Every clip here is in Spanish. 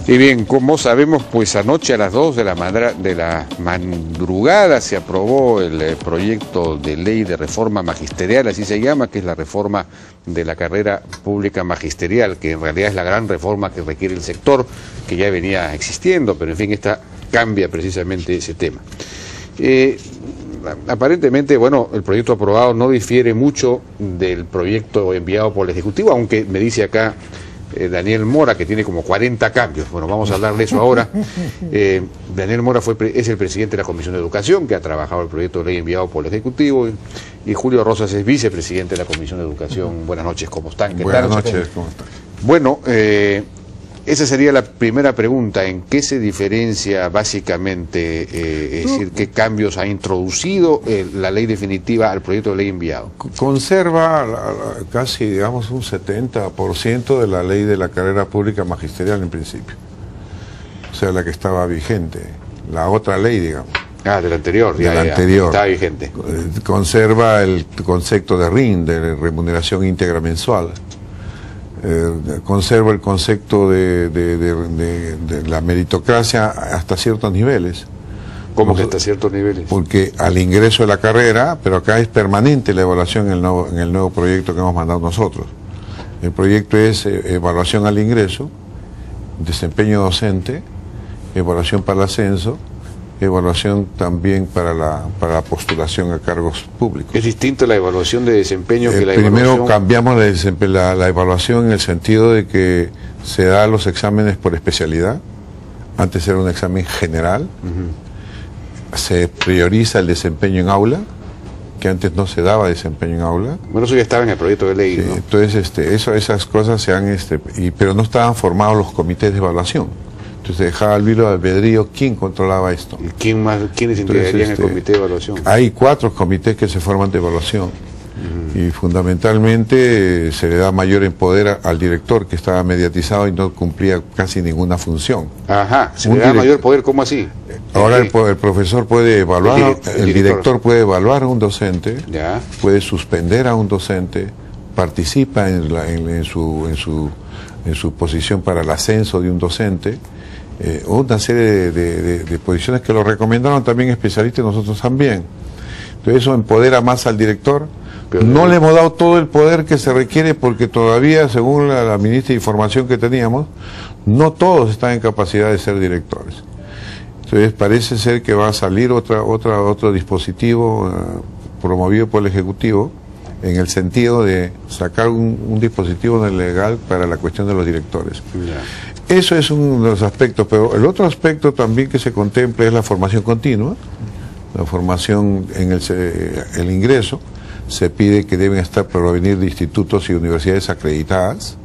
Y bien, como sabemos, pues anoche a las 2 de la madrugada se aprobó el proyecto de ley de reforma magisterial, así se llama, que es la reforma de la carrera pública magisterial, que en realidad es la gran reforma que requiere el sector, que ya venía existiendo, pero en fin, esta cambia precisamente ese tema. Aparentemente, bueno, el proyecto aprobado no difiere mucho del proyecto enviado por el Ejecutivo, aunque me dice acá Daniel Mora, que tiene como 40 cambios. Bueno, vamos a hablar de eso ahora. Daniel Mora es el presidente de la Comisión de Educación, que ha trabajado el proyecto de ley enviado por el Ejecutivo, y Julio Rosas es vicepresidente de la Comisión de Educación. Buenas noches, ¿cómo están? Buenas noches, ¿cómo están? Bueno, esa sería la primera pregunta. ¿En qué se diferencia básicamente, es decir, qué cambios ha introducido la ley definitiva al proyecto de ley enviado? Conserva casi, digamos, un 70% de la ley de la carrera pública magisterial en principio. O sea, la que estaba vigente. La otra ley, digamos. Ah, de la anterior. De la anterior. Estaba vigente. Conserva el concepto de RIN, de remuneración íntegra mensual. Conserva el concepto de la meritocracia hasta ciertos niveles. ¿Cómo que hasta ciertos niveles? Porque al ingreso de la carrera, pero acá es permanente la evaluación en el nuevo proyecto que hemos mandado nosotros. El proyecto es evaluación al ingreso, desempeño docente, evaluación para el ascenso, evaluación también para la postulación a cargos públicos. ¿Es distinta la evaluación de desempeño que la primero evaluación? Cambiamos la evaluación en el sentido de que se da los exámenes por especialidad. Antes era un examen general. Se prioriza el desempeño en aula, que antes no se daba desempeño en aula. Bueno, eso ya estaba en el proyecto de ley, ¿no? Entonces, esas cosas se han... pero no estaban formados los comités de evaluación. Entonces dejaba el libre albedrío quién controlaba esto. ¿Y quiénes integrarían el comité de evaluación? Hay 4 comités que se forman de evaluación. Y fundamentalmente se le da mayor poder al director, que estaba mediatizado y no cumplía casi ninguna función. Ajá, se le da mayor poder, ¿cómo así? Ahora el profesor puede evaluar, el director puede evaluar a un docente, ya, puede suspender a un docente, participa en su posición para el ascenso de un docente, una serie de posiciones que lo recomendaron también especialistas y nosotros también. Entonces eso empodera más al director. Pero no le hemos dado todo el poder que se requiere porque todavía, según la ministra de Información que teníamos, no todos están en capacidad de ser directores. Entonces parece ser que va a salir otro dispositivo promovido por el Ejecutivo en el sentido de sacar un dispositivo legal para la cuestión de los directores. Ya. Eso es uno de los aspectos, pero el otro aspecto también que se contempla es la formación continua, la formación en el ingreso. Se pide que deben estar provenir de institutos y universidades acreditadas.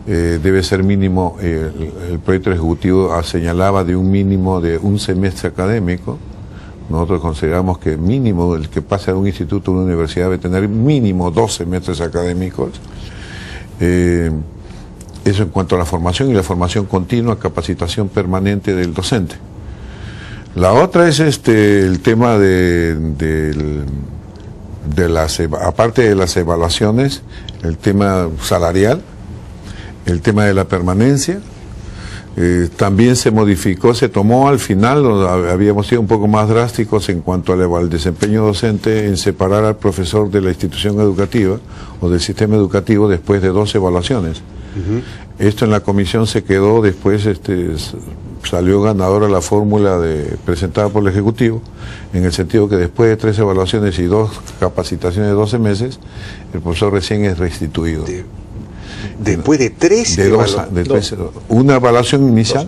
Debe ser mínimo, el proyecto ejecutivo señalaba de un mínimo de un semestre académico. Nosotros consideramos que mínimo, el que pase de un instituto a una universidad debe tener mínimo 2 semestres académicos. Eso en cuanto a la formación y la formación continua, capacitación permanente del docente. La otra es el tema aparte de las evaluaciones, el tema salarial, el tema de la permanencia. También se modificó, se tomó al final, habíamos sido un poco más drásticos en cuanto al desempeño docente, en separar al profesor de la institución educativa o del sistema educativo después de 2 evaluaciones. Esto en la comisión se quedó, después salió ganadora la fórmula presentada por el Ejecutivo, en el sentido que después de 3 evaluaciones y 2 capacitaciones de 12 meses, el profesor recién es restituido. Después de 3 evaluaciones. Una evaluación inicial.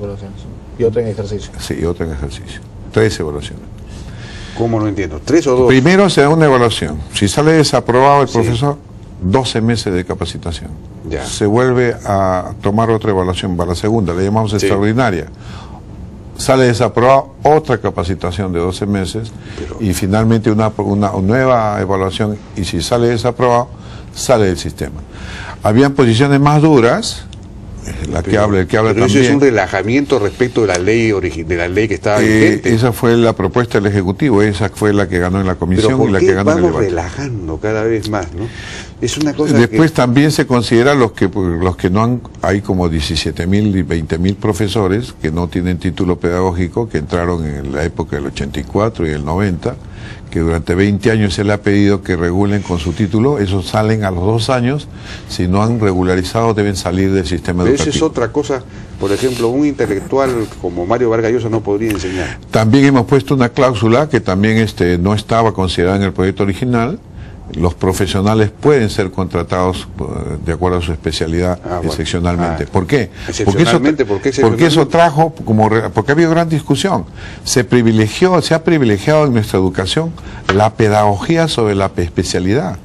Y otra en ejercicio. Sí, y otra en ejercicio. 3 evaluaciones. ¿Cómo no entiendo? ¿3 o 2? Primero se da una evaluación. Si sale desaprobado el profesor, 12 meses de capacitación. Ya. Se vuelve a tomar otra evaluación, para la segunda, le llamamos extraordinaria. Sale desaprobado, otra capacitación de 12 meses y finalmente una nueva evaluación, y si sale desaprobado, sale del sistema. Habían posiciones más duras, el que habla pero también. Eso es un relajamiento respecto de la ley que estaba vigente. Esa fue la propuesta del Ejecutivo, esa fue la que ganó en la comisión y la que ganó en el debate. Vamos relajando cada vez más, ¿no? Es una cosa. Después también se considera los que no han, hay como 17.000 y 20.000 profesores que no tienen título pedagógico, que entraron en la época del 84 y el 90, que durante 20 años se le ha pedido que regulen con su título, esos salen a los 2 años, si no han regularizado deben salir del sistema educativo. Esa es otra cosa, por ejemplo, un intelectual como Mario Vargas Llosa no podría enseñar. También hemos puesto una cláusula que también no estaba considerada en el proyecto original. Los profesionales pueden ser contratados de acuerdo a su especialidad excepcionalmente. ¿Por qué? Porque eso trajo, porque ha habido gran discusión. Se ha privilegiado en nuestra educación la pedagogía sobre la especialidad.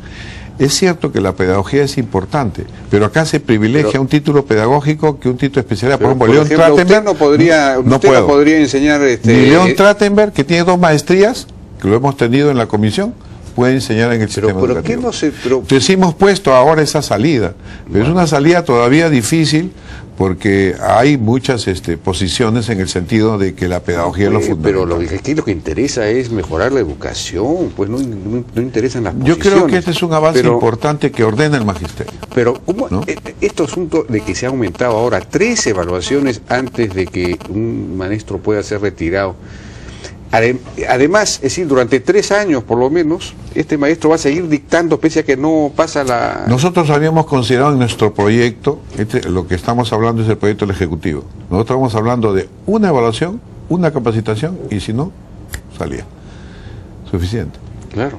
Es cierto que la pedagogía es importante, pero acá se privilegia un título pedagógico que un título de especialidad. Por ejemplo, León Trachtenberg no podría enseñar... Ni León Trachtenberg, que tiene 2 maestrías, que lo hemos tenido en la comisión, puede enseñar en el sistema educativo. Entonces hemos puesto ahora esa salida, pero es una salida todavía difícil porque hay muchas posiciones en el sentido de que la pedagogía es lo fundamental. Pero lo que interesa es mejorar la educación, pues no interesan las posiciones. Yo creo que este es un avance importante que ordena el magisterio. Pero ¿cómo, ¿no? Este asunto de que se ha aumentado ahora 3 evaluaciones antes de que un maestro pueda ser retirado. Además, es decir, durante 3 años por lo menos, este maestro va a seguir dictando pese a que no pasa la... Nosotros habíamos considerado en nuestro proyecto, lo que estamos hablando es el proyecto del Ejecutivo. Nosotros estamos hablando de una evaluación, una capacitación, y si no, salía. Suficiente. Claro.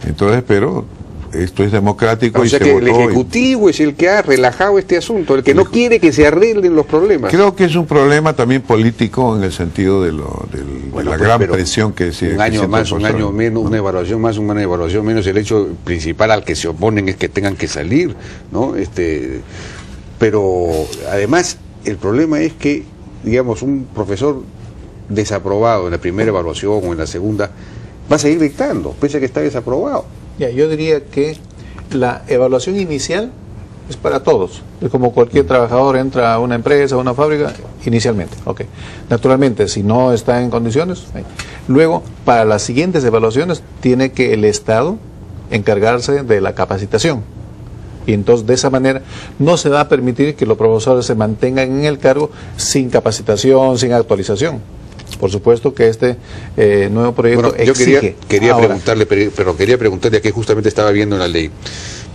Entonces, pero esto es democrático. O sea que el Ejecutivo es el que ha relajado este asunto, el que no quiere que se arreglen los problemas. Creo que es un problema también político en el sentido de la gran presión que se... Un año más, un año menos, ¿no? Una evaluación más, una evaluación menos, el hecho principal al que se oponen es que tengan que salir, ¿no? Pero además el problema es que, digamos, un profesor desaprobado en la primera evaluación o en la segunda va a seguir dictando, pese a que está desaprobado. Yo diría que la evaluación inicial es para todos. Es como cualquier trabajador entra a una empresa, a una fábrica, inicialmente. Okay. Naturalmente, si no está en condiciones. Luego, para las siguientes evaluaciones, tiene que el Estado encargarse de la capacitación. Y entonces, de esa manera, no se va a permitir que los profesores se mantengan en el cargo sin capacitación, sin actualización. Por supuesto que este nuevo proyecto exige. Quería preguntarle a qué justamente estaba viendo en la ley.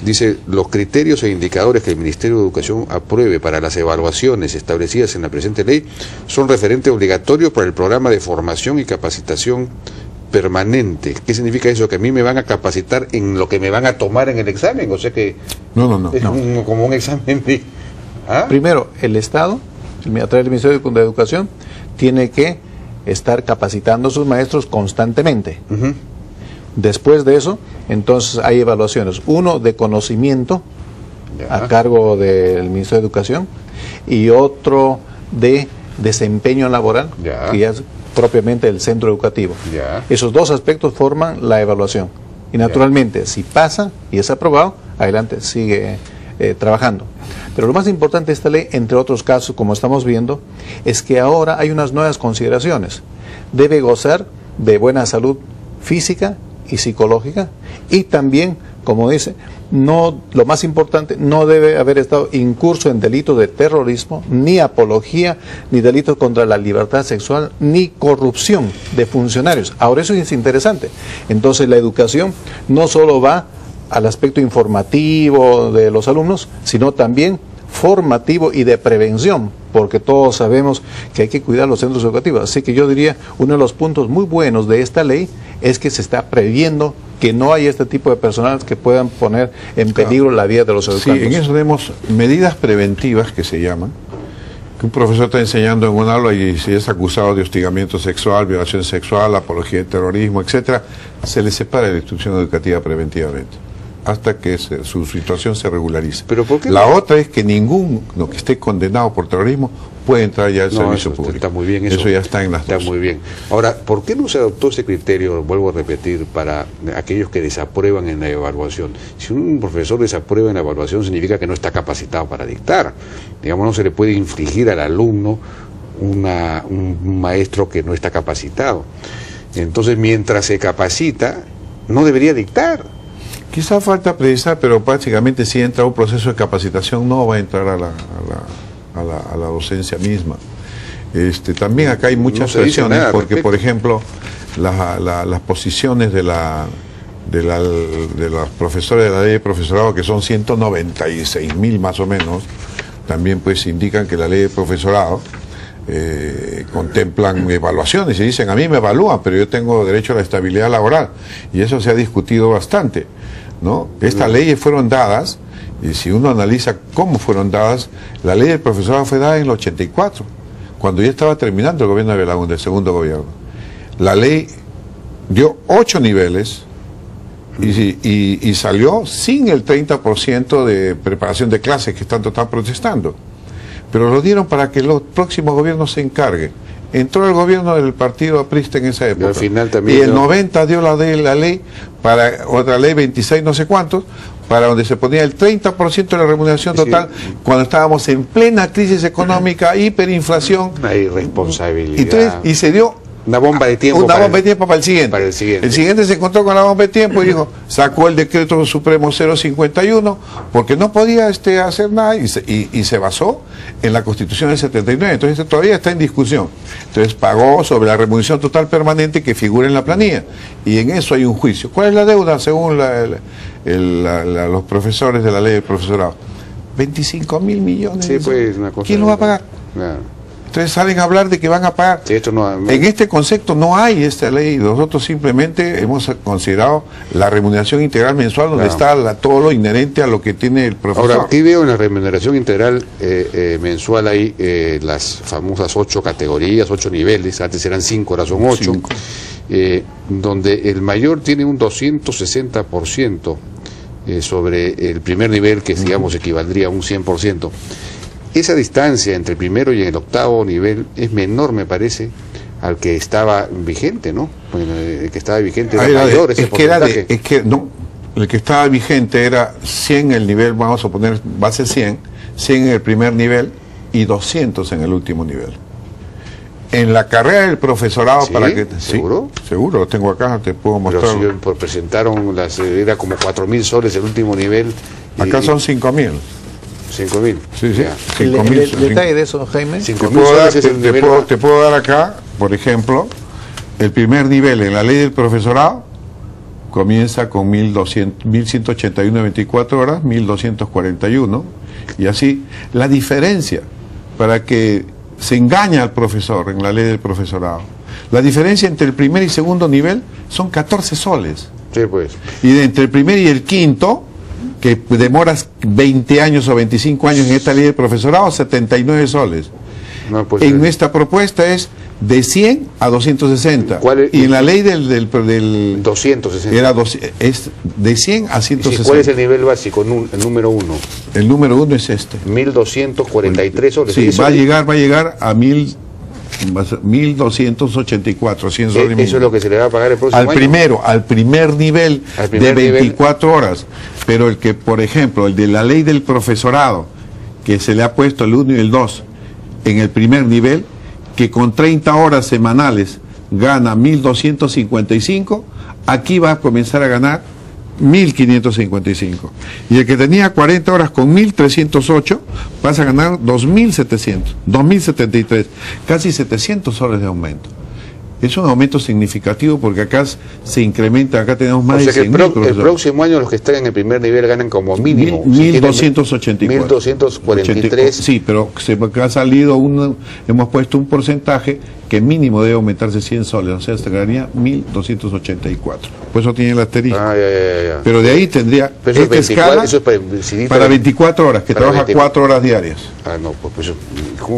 Dice, los criterios e indicadores que el Ministerio de Educación apruebe para las evaluaciones establecidas en la presente ley son referentes obligatorios para el programa de formación y capacitación permanente. ¿Qué significa eso? Que a mí me van a capacitar en lo que me van a tomar en el examen. O sea que es como un examen de... ¿Ah? Primero, el Estado, a través del Ministerio de Educación, tiene que estar capacitando a sus maestros constantemente. Después de eso, entonces hay evaluaciones. Uno de conocimiento a cargo del Ministerio de Educación y otro de desempeño laboral, que ya es propiamente el centro educativo. Esos 2 aspectos forman la evaluación. Y naturalmente, si pasa y es aprobado, adelante sigue trabajando. Pero lo más importante de esta ley, entre otros casos, como estamos viendo, es que ahora hay unas nuevas consideraciones. Debe gozar de buena salud física y psicológica y también, como dice, lo más importante, no debe haber estado incurso en delitos de terrorismo, ni apología, ni delitos contra la libertad sexual, ni corrupción de funcionarios. Ahora eso es interesante. Entonces la educación no solo va al aspecto informativo de los alumnos, sino también formativo y de prevención, porque todos sabemos que hay que cuidar los centros educativos. Así que yo diría, uno de los puntos muy buenos de esta ley es que se está previendo que no hay este tipo de personas que puedan poner en peligro la vida de los educantes. Sí, en eso tenemos medidas preventivas que se llaman, que un profesor está enseñando en un aula y si es acusado de hostigamiento sexual, violación sexual, apología de terrorismo, etcétera, se le separa de la instrucción educativa preventivamente hasta que su situación se regularice. ¿Pero por qué la otra es que ninguno que esté condenado por terrorismo puede entrar ya al servicio eso público. está muy bien. Eso ya está en las Está dos. muy bien. Ahora, ¿por qué no se adoptó ese criterio, vuelvo a repetir, para aquellos que desaprueban en la evaluación? Si un profesor desaprueba en la evaluación, significa que no está capacitado para dictar. Digamos, no se le puede infligir al alumno un maestro que no está capacitado. Entonces, mientras se capacita, no debería dictar. Quizá falta precisar, pero prácticamente si entra un proceso de capacitación no va a entrar a la docencia misma. También acá hay muchas No se dice presiones, nada al porque respecto. por ejemplo las posiciones de los profesores de la ley de profesorado, que son 196.000 más o menos, también pues indican que la ley de profesorado contemplan evaluaciones y dicen, a mí me evalúan, pero yo tengo derecho a la estabilidad laboral, y eso se ha discutido bastante, ¿no? Estas leyes fueron dadas, y si uno analiza cómo fueron dadas, la ley del profesorado fue dada en el 84, cuando ya estaba terminando el gobierno de Belaúnde, el segundo gobierno. La ley dio 8 niveles y salió sin el 30% de preparación de clases que tanto están protestando. Pero lo dieron para que los próximos gobiernos se encarguen. Entró el gobierno del partido aprista en esa época. Y al final también y el 90 dio la ley para otra ley 26 no sé cuántos, para donde se ponía el 30% de la remuneración total, cuando estábamos en plena crisis económica, hiperinflación. Una irresponsabilidad. Entonces, y se dio una bomba de tiempo. Una bomba de tiempo para el siguiente. Para el siguiente. El siguiente se encontró con la bomba de tiempo y dijo, sacó el decreto supremo 051 porque no podía hacer nada y se basó en la Constitución del 79. Entonces todavía está en discusión. Entonces pagó sobre la remuneración total permanente que figura en la planilla. Y en eso hay un juicio. ¿Cuál es la deuda según los profesores de la ley del profesorado? 25.000 millones. Sí, pues, una cosa. ¿Quién lo va a pagar? Claro. Entonces salen a hablar de que van a pagar. Sí, esto no, En este concepto no hay esta ley. Nosotros simplemente hemos considerado la remuneración integral mensual, donde está todo lo inherente a lo que tiene el profesor. Ahora, aquí veo en la remuneración integral mensual hay las famosas 8 categorías, 8 niveles, antes eran 5, ahora son 8, donde el mayor tiene un 260% sobre el primer nivel, que digamos equivaldría a un 100%. Esa distancia entre el primero y el octavo nivel es menor, me parece, al que estaba vigente, ¿no? Bueno, el que estaba vigente era mayor ese porcentaje. El que estaba vigente era 100 el nivel, vamos a poner base 100 en el primer nivel y 200 en el último nivel. En la carrera del profesorado, ¿Sí? para que... ¿Seguro? Sí, seguro, lo tengo acá, te puedo mostrar. Pero si presentaron, era como 4.000 soles el último nivel. Acá son 5.000. 5.000. Sí, sí. Ya. El detalle de eso, Jaime. 5.000 soles es el nivel. Te puedo dar acá, por ejemplo, el primer nivel en la ley del profesorado comienza con 1.181 24 horas, 1.241, y así. La diferencia, para que se engaña al profesor en la ley del profesorado, la diferencia entre el primer y segundo nivel son 14 soles. Sí, pues. Y entre el primer y el quinto, que demoras 20 años o 25 años en esta ley del profesorado, 79 soles. No, pues, en nuestra propuesta es de 100 a 260. ¿Cuál es? Y en la ley del 260. es de 100 a 160. ¿Cuál es el nivel básico, el número 1? El número 1 es este. 1.243 soles. Sí, va a llegar a 1.284, 100 soles. Eso es lo que se le va a pagar el próximo año. Al primer nivel de 24 horas. Pero el que, por ejemplo, el de la ley del profesorado, que se le ha puesto el 1 y el 2 en el primer nivel, que con 30 horas semanales gana 1.255, aquí va a comenzar a ganar 1.555. Y el que tenía 40 horas con 1.308 pasa a ganar 2.700, 2.073, casi 700 soles de aumento. Es un aumento significativo porque acá se incrementa, acá tenemos más de 100.000. El próximo año los que están en el primer nivel ganan como mínimo 1.284. 1.243. Sí, pero ha salido hemos puesto un porcentaje que mínimo debe aumentarse 100 soles, o sea, se ganaría 1.284. Por eso tiene el asterisco. Ya. Pero de ahí tendría pero esta escala eso es para 24 horas, que trabaja 4 horas diarias. No, pues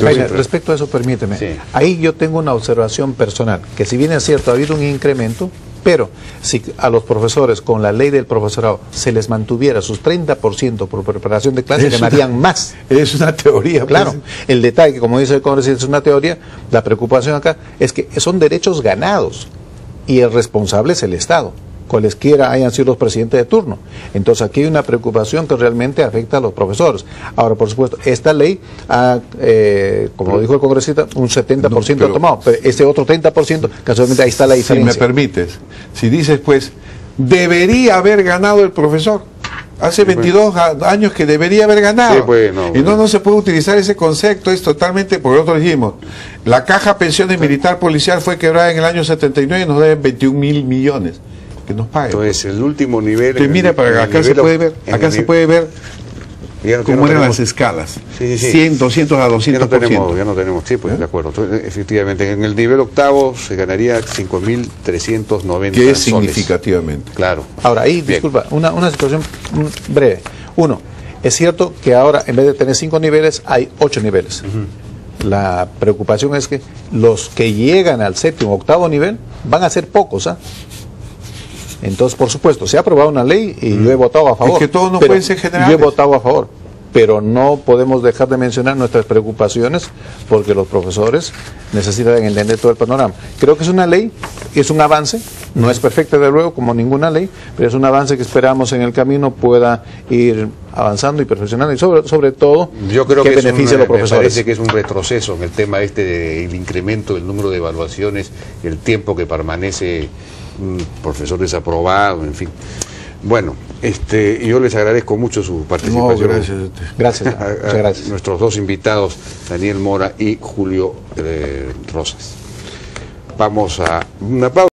Jaime, respecto a eso, permíteme. Sí. Ahí yo tengo una observación personal, que si bien es cierto, ha habido un incremento, Pero si a los profesores, con la ley del profesorado, se les mantuviera sus 30% por preparación de clase, ganarían más. Es una teoría. Claro, pues. el detalle, como dice el congresista, es una teoría. La preocupación acá es que son derechos ganados y el responsable es el Estado, cualesquiera hayan sido los presidentes de turno. Entonces aquí hay una preocupación que realmente afecta a los profesores. Ahora, por supuesto, esta ley ha, como dijo el congresista, un 70% ha tomado, pero ese otro 30%, casualmente ahí está la diferencia. Si me permites, si dices pues, debería haber ganado el profesor. Hace 22 años que debería haber ganado. Sí, bueno, y no se puede utilizar ese concepto, es totalmente, porque nosotros dijimos, la caja pensiones militar policial fue quebrada en el año 79 y nos deben 21.000 millones. Que nos paguen. Entonces, el último nivel... Entonces, mira, para acá se puede ver, cómo eran las escalas. Sí. 100, 200 a 200%. Ya no tenemos, sí, pues, de acuerdo. Entonces, efectivamente, en el nivel octavo se ganaría 5.390 que es significativamente. Claro. Ahora, ahí, Bien. disculpa, una situación breve. Uno, es cierto que ahora, en vez de tener 5 niveles, hay 8 niveles. La preocupación es que los que llegan al séptimo, octavo nivel, van a ser pocos, ¿ah? Entonces, por supuesto, se ha aprobado una ley y yo he votado a favor. Es que todos no pero pueden ser generales. Yo he votado a favor, pero no podemos dejar de mencionar nuestras preocupaciones porque los profesores necesitan entender todo el panorama. Creo que es una ley, es un avance, no es perfecta de luego como ninguna ley, pero es un avance que esperamos en el camino pueda ir avanzando y perfeccionando y sobre todo yo creo que beneficie a los me profesores. parece que es un retroceso en el tema del incremento del número de evaluaciones, el tiempo que permanece profesor desaprobado, en fin. Bueno, yo les agradezco mucho su participación. No, gracias. Gracias, muchas gracias. Nuestros dos invitados, Daniel Mora y Julio Rosas. Vamos a una pausa.